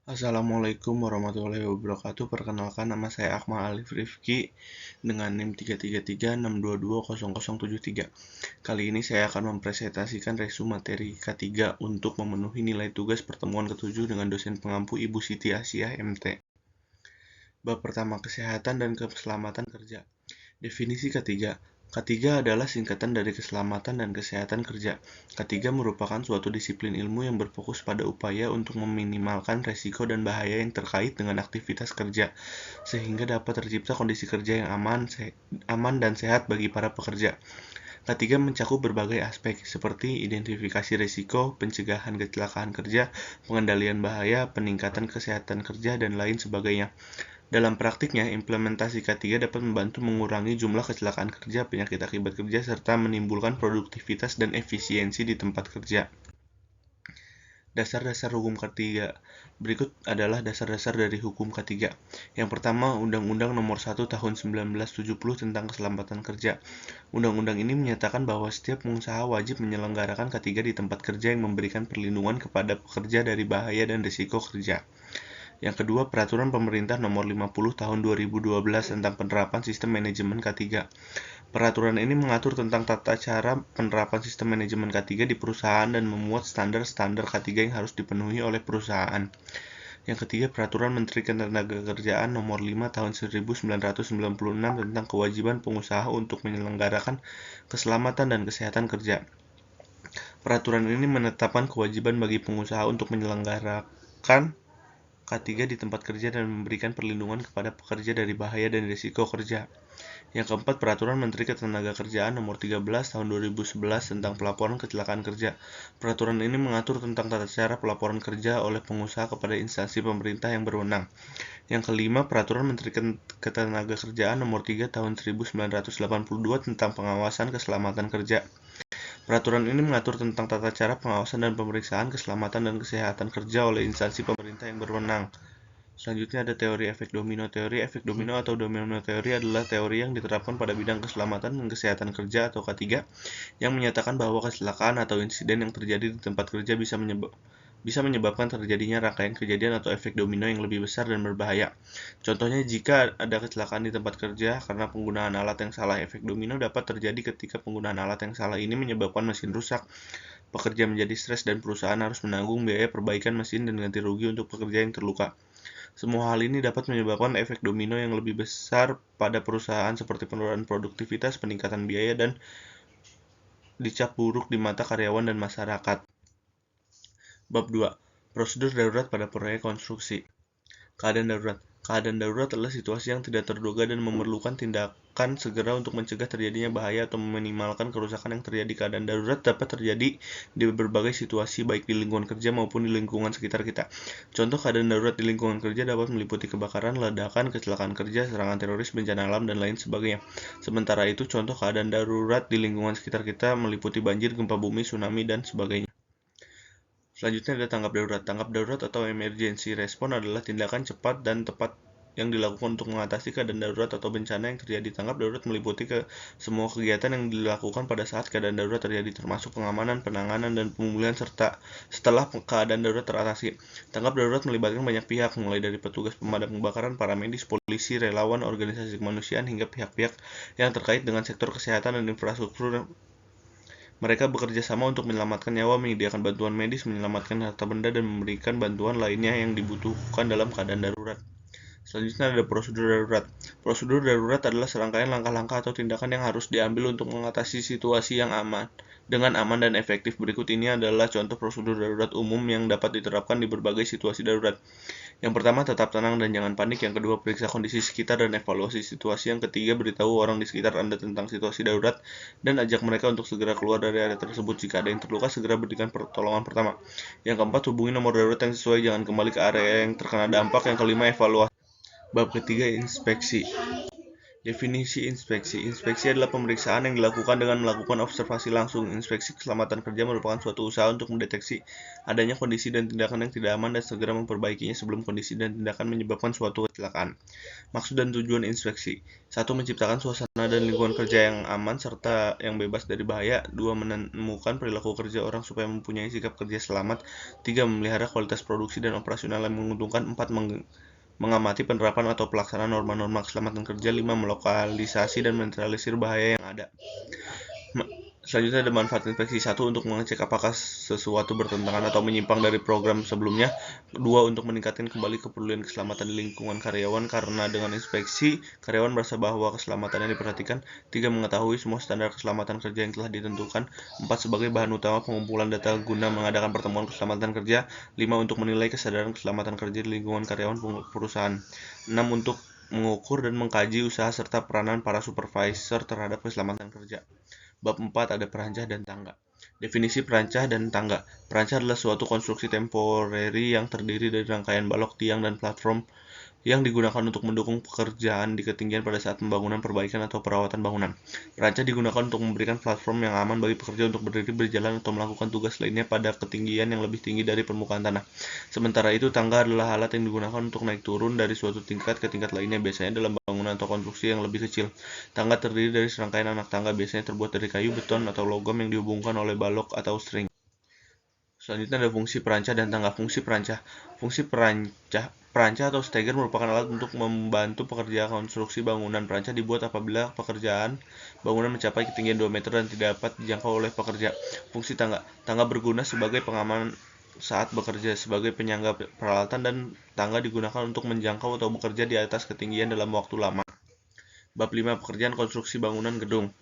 Assalamualaikum warahmatullahi wabarakatuh. Perkenalkan, nama saya Akmal Alif Rifki dengan NIM 33362200073. Kali ini saya akan mempresentasikan resume materi K3 untuk memenuhi nilai tugas pertemuan ke-7 dengan dosen pengampu Ibu Siti Asiah MT. Bab pertama, kesehatan dan keselamatan kerja. Definisi K3. K3 adalah singkatan dari keselamatan dan kesehatan kerja. K3 merupakan suatu disiplin ilmu yang berfokus pada upaya untuk meminimalkan resiko dan bahaya yang terkait dengan aktivitas kerja, sehingga dapat tercipta kondisi kerja yang aman dan sehat bagi para pekerja. K3 mencakup berbagai aspek, seperti identifikasi risiko, pencegahan kecelakaan kerja, pengendalian bahaya, peningkatan kesehatan kerja, dan lain sebagainya. Dalam praktiknya, implementasi K3 dapat membantu mengurangi jumlah kecelakaan kerja, penyakit akibat kerja, serta menimbulkan produktivitas dan efisiensi di tempat kerja. Dasar-dasar hukum K3. Berikut adalah dasar-dasar dari hukum K3. Yang pertama, Undang-Undang Nomor 1 Tahun 1970 tentang Keselamatan Kerja. Undang-undang ini menyatakan bahwa setiap pengusaha wajib menyelenggarakan K3 di tempat kerja yang memberikan perlindungan kepada pekerja dari bahaya dan risiko kerja. Yang kedua, Peraturan Pemerintah Nomor 50 Tahun 2012 tentang penerapan sistem manajemen K3. Peraturan ini mengatur tentang tata cara penerapan sistem manajemen K3 di perusahaan dan memuat standar-standar K3 yang harus dipenuhi oleh perusahaan. Yang ketiga, Peraturan Menteri Ketenagakerjaan Nomor 5 Tahun 1996 tentang kewajiban pengusaha untuk menyelenggarakan keselamatan dan kesehatan kerja. Peraturan ini menetapkan kewajiban bagi pengusaha untuk menyelenggarakan K3 di tempat kerja dan memberikan perlindungan kepada pekerja dari bahaya dan risiko kerja. Yang keempat, Peraturan Menteri Ketenagakerjaan Nomor 13 Tahun 2011 tentang pelaporan kecelakaan kerja. Peraturan ini mengatur tentang tata cara pelaporan kerja oleh pengusaha kepada instansi pemerintah yang berwenang. Yang kelima, Peraturan Menteri Ketenagakerjaan Nomor 3 Tahun 1982 tentang pengawasan keselamatan kerja. Peraturan ini mengatur tentang tata cara pengawasan dan pemeriksaan keselamatan dan kesehatan kerja oleh instansi pemerintah yang berwenang. Selanjutnya ada teori efek domino. Teori efek domino atau domino teori adalah teori yang diterapkan pada bidang keselamatan dan kesehatan kerja atau K3 yang menyatakan bahwa kecelakaan atau insiden yang terjadi di tempat kerja bisa menyebabkan terjadinya rangkaian kejadian atau efek domino yang lebih besar dan berbahaya. Contohnya, jika ada kecelakaan di tempat kerja karena penggunaan alat yang salah, efek domino dapat terjadi ketika penggunaan alat yang salah ini menyebabkan mesin rusak, pekerja menjadi stres, dan perusahaan harus menanggung biaya perbaikan mesin dan ganti rugi untuk pekerja yang terluka. Semua hal ini dapat menyebabkan efek domino yang lebih besar pada perusahaan, seperti penurunan produktivitas, peningkatan biaya, dan dicap buruk di mata karyawan dan masyarakat. Bab 2. Prosedur darurat pada proyek konstruksi. Keadaan darurat. Keadaan darurat adalah situasi yang tidak terduga dan memerlukan tindakan segera untuk mencegah terjadinya bahaya atau meminimalkan kerusakan yang terjadi. Keadaan darurat dapat terjadi di berbagai situasi, baik di lingkungan kerja maupun di lingkungan sekitar kita. Contoh keadaan darurat di lingkungan kerja dapat meliputi kebakaran, ledakan, kecelakaan kerja, serangan teroris, bencana alam, dan lain sebagainya. Sementara itu, contoh keadaan darurat di lingkungan sekitar kita meliputi banjir, gempa bumi, tsunami, dan sebagainya. Selanjutnya ada tanggap darurat. Tanggap darurat atau emergency response adalah tindakan cepat dan tepat yang dilakukan untuk mengatasi keadaan darurat atau bencana yang terjadi. Tanggap darurat meliputi semua kegiatan yang dilakukan pada saat keadaan darurat terjadi, termasuk pengamanan, penanganan, dan pemulihan serta setelah keadaan darurat teratasi. Tanggap darurat melibatkan banyak pihak, mulai dari petugas pemadam kebakaran, para medis, polisi, relawan, organisasi kemanusiaan, hingga pihak-pihak yang terkait dengan sektor kesehatan dan infrastruktur. Mereka bekerja sama untuk menyelamatkan nyawa, menyediakan bantuan medis, menyelamatkan harta benda, dan memberikan bantuan lainnya yang dibutuhkan dalam keadaan darurat. Selanjutnya ada prosedur darurat. Prosedur darurat adalah serangkaian langkah-langkah atau tindakan yang harus diambil untuk mengatasi situasi yang aman dan efektif. Berikut ini adalah contoh prosedur darurat umum yang dapat diterapkan di berbagai situasi darurat. Yang pertama, tetap tenang dan jangan panik. Yang kedua, periksa kondisi sekitar dan evaluasi situasi. Yang ketiga, beritahu orang di sekitar Anda tentang situasi darurat dan ajak mereka untuk segera keluar dari area tersebut. Jika ada yang terluka, segera berikan pertolongan pertama. Yang keempat, hubungi nomor darurat yang sesuai, jangan kembali ke area yang terkena dampak. Yang kelima, evaluasi. Bab ketiga, inspeksi. Definisi inspeksi. Inspeksi adalah pemeriksaan yang dilakukan dengan melakukan observasi langsung. Inspeksi keselamatan kerja merupakan suatu usaha untuk mendeteksi adanya kondisi dan tindakan yang tidak aman dan segera memperbaikinya sebelum kondisi dan tindakan menyebabkan suatu kecelakaan. Maksud dan tujuan inspeksi. 1. Menciptakan suasana dan lingkungan kerja yang aman serta yang bebas dari bahaya. 2. Menemukan perilaku kerja orang supaya mempunyai sikap kerja selamat. 3. Memelihara kualitas produksi dan operasional yang menguntungkan. 4. Mengamati penerapan atau pelaksanaan norma-norma keselamatan kerja. 5. Melokalisasi dan menetralisir bahaya yang ada. Selanjutnya ada manfaat inspeksi. 1. Untuk mengecek apakah sesuatu bertentangan atau menyimpang dari program sebelumnya. 2. Untuk meningkatkan kembali kepedulian keselamatan di lingkungan karyawan karena dengan inspeksi karyawan merasa bahwa keselamatannya diperhatikan. 3. Mengetahui semua standar keselamatan kerja yang telah ditentukan. 4. Sebagai bahan utama pengumpulan data guna mengadakan pertemuan keselamatan kerja. 5. Untuk menilai kesadaran keselamatan kerja di lingkungan karyawan perusahaan. 6. Untuk mengukur dan mengkaji usaha serta peranan para supervisor terhadap keselamatan kerja. Bab 4 ada perancah dan tangga. Definisi perancah dan tangga. Perancah adalah suatu konstruksi temporeri yang terdiri dari rangkaian balok, tiang, dan platform yang digunakan untuk mendukung pekerjaan di ketinggian pada saat pembangunan, perbaikan, atau perawatan bangunan. Perancah digunakan untuk memberikan platform yang aman bagi pekerja untuk berdiri, berjalan, atau melakukan tugas lainnya pada ketinggian yang lebih tinggi dari permukaan tanah. Sementara itu, tangga adalah alat yang digunakan untuk naik turun dari suatu tingkat ke tingkat lainnya, biasanya dalam bangunan atau konstruksi yang lebih kecil. Tangga terdiri dari serangkaian anak tangga, biasanya terbuat dari kayu, beton, atau logam yang dihubungkan oleh balok atau string. Selanjutnya ada fungsi perancah dan tangga. Fungsi perancah. Fungsi perancah atau stagger merupakan alat untuk membantu pekerja konstruksi bangunan. Perancah dibuat apabila pekerjaan bangunan mencapai ketinggian 2 meter dan tidak dapat dijangkau oleh pekerja. Fungsi tangga. Tangga berguna sebagai pengaman saat bekerja, sebagai penyangga peralatan, dan tangga digunakan untuk menjangkau atau bekerja di atas ketinggian dalam waktu lama. Bab 5. Pekerjaan konstruksi bangunan gedung.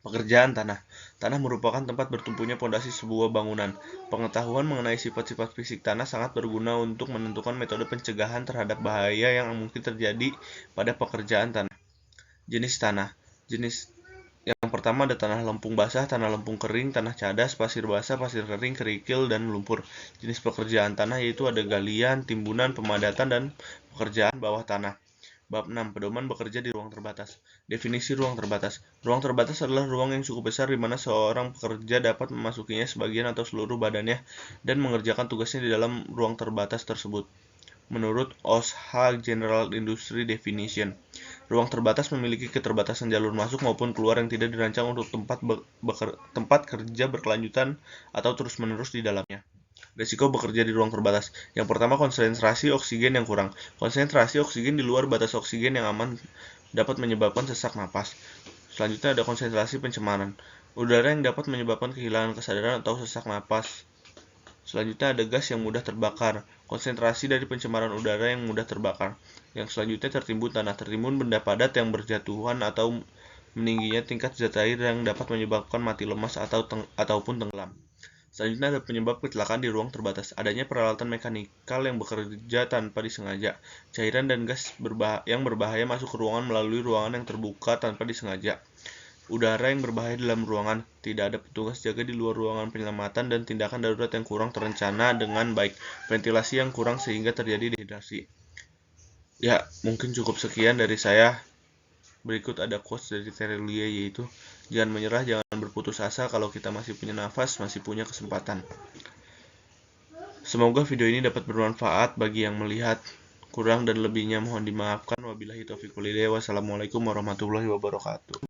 Pekerjaan tanah. Tanah merupakan tempat bertumpunya pondasi sebuah bangunan. Pengetahuan mengenai sifat-sifat fisik tanah sangat berguna untuk menentukan metode pencegahan terhadap bahaya yang mungkin terjadi pada pekerjaan tanah. Jenis tanah. Jenis yang pertama ada tanah lempung basah, tanah lempung kering, tanah cadas, pasir basah, pasir kering, kerikil, dan lumpur. Jenis pekerjaan tanah yaitu ada galian, timbunan, pemadatan, dan pekerjaan bawah tanah. Bab 6. Pedoman bekerja di ruang terbatas. Definisi ruang terbatas. Ruang terbatas adalah ruang yang cukup besar di mana seorang pekerja dapat memasukinya sebagian atau seluruh badannya dan mengerjakan tugasnya di dalam ruang terbatas tersebut. Menurut OSHA General Industry Definition, ruang terbatas memiliki keterbatasan jalur masuk maupun keluar yang tidak dirancang untuk tempat kerja berkelanjutan atau terus-menerus di dalamnya. Risiko bekerja di ruang terbatas. Yang pertama, konsentrasi oksigen yang kurang. Konsentrasi oksigen di luar batas oksigen yang aman dapat menyebabkan sesak napas. Selanjutnya ada konsentrasi pencemaran. Udara yang dapat menyebabkan kehilangan kesadaran atau sesak napas. Selanjutnya ada gas yang mudah terbakar. Konsentrasi dari pencemaran udara yang mudah terbakar. Yang selanjutnya tertimbun tanah. Tertimbun benda padat yang berjatuhan atau meningginya tingkat zat air yang dapat menyebabkan mati lemas ataupun tenggelam. Selanjutnya ada penyebab kecelakaan di ruang terbatas. Adanya peralatan mekanikal yang bekerja tanpa disengaja. Cairan dan gas yang berbahaya masuk ke ruangan melalui ruangan yang terbuka tanpa disengaja. Udara yang berbahaya dalam ruangan. Tidak ada petugas jaga di luar ruangan penyelamatan dan tindakan darurat yang kurang terencana dengan baik. Ventilasi yang kurang sehingga terjadi dehidrasi. Ya, mungkin cukup sekian dari saya. Berikut ada quotes dari Terelia yaitu, jangan menyerah, jangan berputus asa, kalau kita masih punya nafas, masih punya kesempatan. Semoga video ini dapat bermanfaat bagi yang melihat. Kurang dan lebihnya mohon dimaafkan. Wabillahi taufiq wal hidayah. Wassalamualaikum warahmatullahi wabarakatuh.